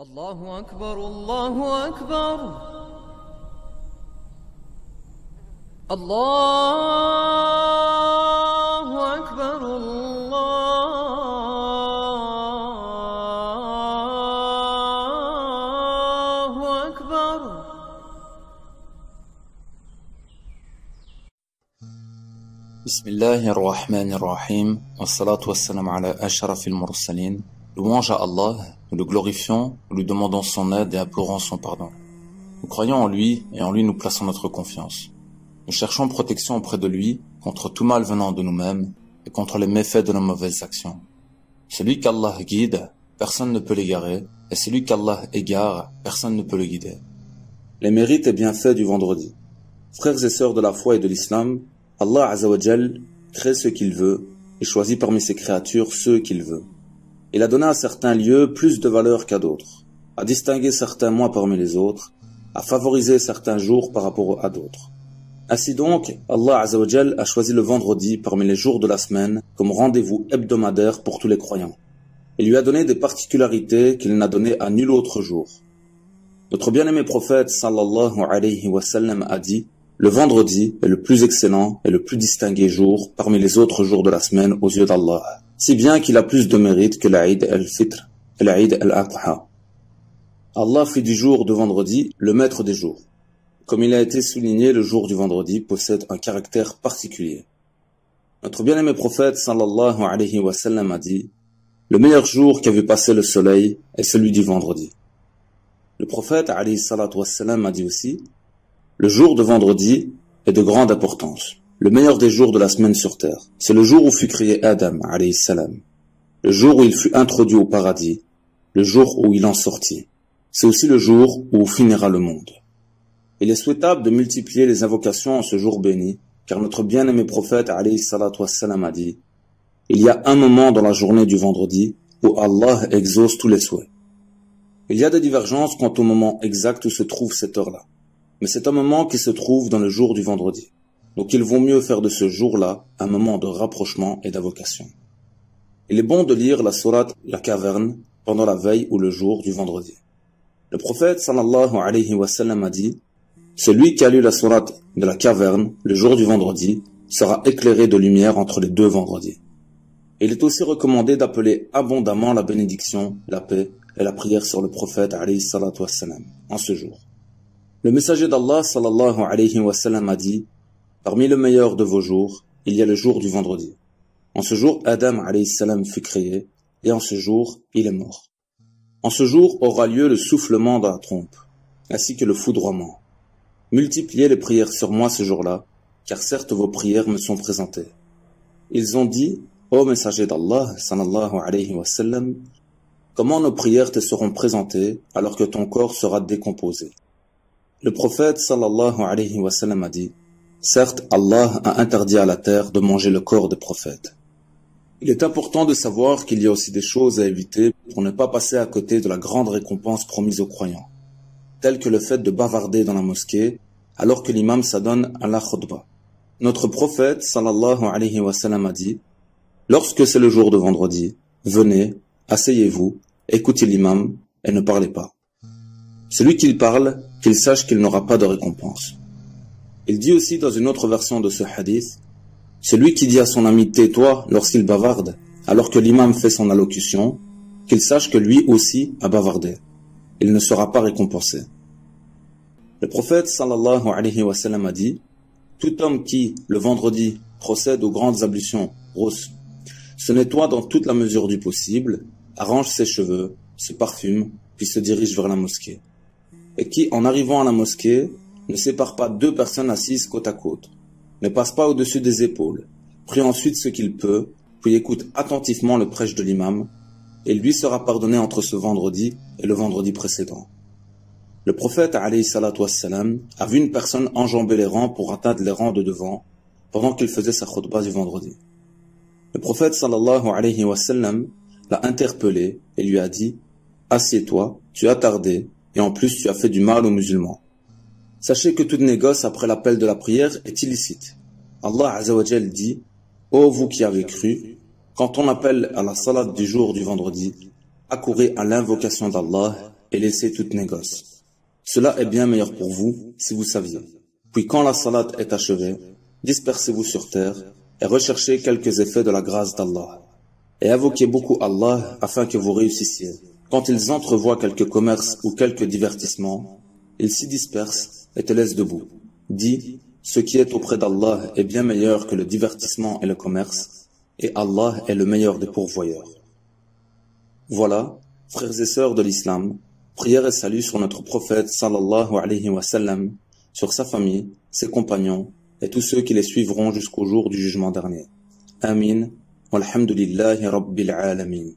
الله أكبر الله أكبر الله أكبر الله أكبر. بسم الله الرحمن الرحيم والصلاة والسلام على أشرف المرسلين. Louange à Allah, nous le glorifions, nous lui demandons son aide et implorons son pardon. Nous croyons en lui et en lui nous plaçons notre confiance. Nous cherchons protection auprès de lui contre tout mal venant de nous-mêmes et contre les méfaits de nos mauvaises actions. Celui qu'Allah guide, personne ne peut l'égarer, et celui qu'Allah égare, personne ne peut le guider. Les mérites et bienfaits du vendredi. Frères et sœurs de la foi et de l'islam, Allah Azzawajal crée ce qu'il veut et choisit parmi ses créatures ceux qu'il veut. Il a donné à certains lieux plus de valeur qu'à d'autres, a distingué certains mois parmi les autres, a favorisé certains jours par rapport à d'autres. Ainsi donc, Allah Azzawajal a choisi le vendredi parmi les jours de la semaine comme rendez-vous hebdomadaire pour tous les croyants. Il lui a donné des particularités qu'il n'a données à nul autre jour. Notre bien-aimé prophète sallallahu alayhi wa sallam a dit: le vendredi est le plus excellent et le plus distingué jour parmi les autres jours de la semaine aux yeux d'Allah, si bien qu'il a plus de mérite que l'Aïd al-Fitr et l'Aïd al-Adha. Allah fait du jour de vendredi le maître des jours. Comme il a été souligné, le jour du vendredi possède un caractère particulier. Notre bien-aimé prophète sallallahu alayhi wa sallam a dit: le meilleur jour qu'a vu passer le soleil est celui du vendredi. Le prophète alayhi salatu wa sallam a dit aussi: le jour de vendredi est de grande importance. Le meilleur des jours de la semaine sur terre. C'est le jour où fut créé Adam, alayhi salam. Le jour où il fut introduit au paradis. Le jour où il en sortit. C'est aussi le jour où finira le monde. Il est souhaitable de multiplier les invocations en ce jour béni, car notre bien-aimé prophète, alayhi salatu wassalam, a dit: il y a un moment dans la journée du vendredi où Allah exauce tous les souhaits. Il y a des divergences quant au moment exact où se trouve cette heure-là. Mais c'est un moment qui se trouve dans le jour du vendredi. Donc il vaut mieux faire de ce jour-là un moment de rapprochement et d'invocation. Il est bon de lire la sourate La Caverne pendant la veille ou le jour du vendredi. Le prophète sallallahu alayhi wa sallam a dit: celui qui a lu la sourate de la Caverne le jour du vendredi sera éclairé de lumière entre les deux vendredis. Il est aussi recommandé d'appeler abondamment la bénédiction, la paix et la prière sur le prophète alayhi salatu wa sallam en ce jour. Le messager d'Allah sallallahu alayhi wa sallam a dit: parmi le meilleur de vos jours, il y a le jour du vendredi. En ce jour, Adam alayhi salam fut créé, et en ce jour, il est mort. En ce jour aura lieu le soufflement de la trompe, ainsi que le foudroiement. Multipliez les prières sur moi ce jour-là, car certes vos prières me sont présentées. Ils ont dit: ô messager d'Allah sallallahu alayhi wa sallam, comment nos prières te seront présentées alors que ton corps sera décomposé? Le prophète sallallahu alayhi wa sallam a dit: certes, Allah a interdit à la terre de manger le corps des prophètes. Il est important de savoir qu'il y a aussi des choses à éviter pour ne pas passer à côté de la grande récompense promise aux croyants, telle que le fait de bavarder dans la mosquée alors que l'imam s'adonne à la khutbah. Notre prophète sallallahu alayhi wa sallam a dit: lorsque c'est le jour de vendredi, venez, asseyez-vous, écoutez l'imam et ne parlez pas. Celui qui parle, qu'il sache qu'il n'aura pas de récompense. Il dit aussi dans une autre version de ce hadith: celui qui dit à son ami tais-toi lorsqu'il bavarde, alors que l'imam fait son allocution, qu'il sache que lui aussi a bavardé. Il ne sera pas récompensé. Le prophète sallallahu alayhi wa sallam a dit: tout homme qui, le vendredi, procède aux grandes ablutions, rosses, se nettoie dans toute la mesure du possible, arrange ses cheveux, se parfume, puis se dirige vers la mosquée. Et qui, en arrivant à la mosquée, ne sépare pas deux personnes assises côte à côte, ne passe pas au-dessus des épaules, prie ensuite ce qu'il peut, puis écoute attentivement le prêche de l'imam, et lui sera pardonné entre ce vendredi et le vendredi précédent. Le prophète alayhi salatu wassalam a vu une personne enjamber les rangs pour atteindre les rangs de devant, pendant qu'il faisait sa khutbah du vendredi. Le prophète sallallahu alayhi wa sallam l'a interpellé et lui a dit: assieds-toi, tu as tardé, et en plus tu as fait du mal aux musulmans. Sachez que toute négoce après l'appel de la prière est illicite. Allah Azzawajal dit: ô vous qui avez cru, quand on appelle à la salat du jour du vendredi, accourez à l'invocation d'Allah et laissez toute négoce. Cela est bien meilleur pour vous si vous saviez. Puis quand la salat est achevée, dispersez-vous sur terre et recherchez quelques effets de la grâce d'Allah. Et invoquez beaucoup Allah afin que vous réussissiez. Quand ils entrevoient quelques commerces ou quelques divertissements, ils s'y dispersent et te laissent debout. Dis, ce qui est auprès d'Allah est bien meilleur que le divertissement et le commerce, et Allah est le meilleur des pourvoyeurs. Voilà, frères et sœurs de l'islam, prière et salut sur notre prophète sallallahu alayhi wa sallam, sur sa famille, ses compagnons et tous ceux qui les suivront jusqu'au jour du jugement dernier. Amin. Walhamdulillahi rabbil alamin.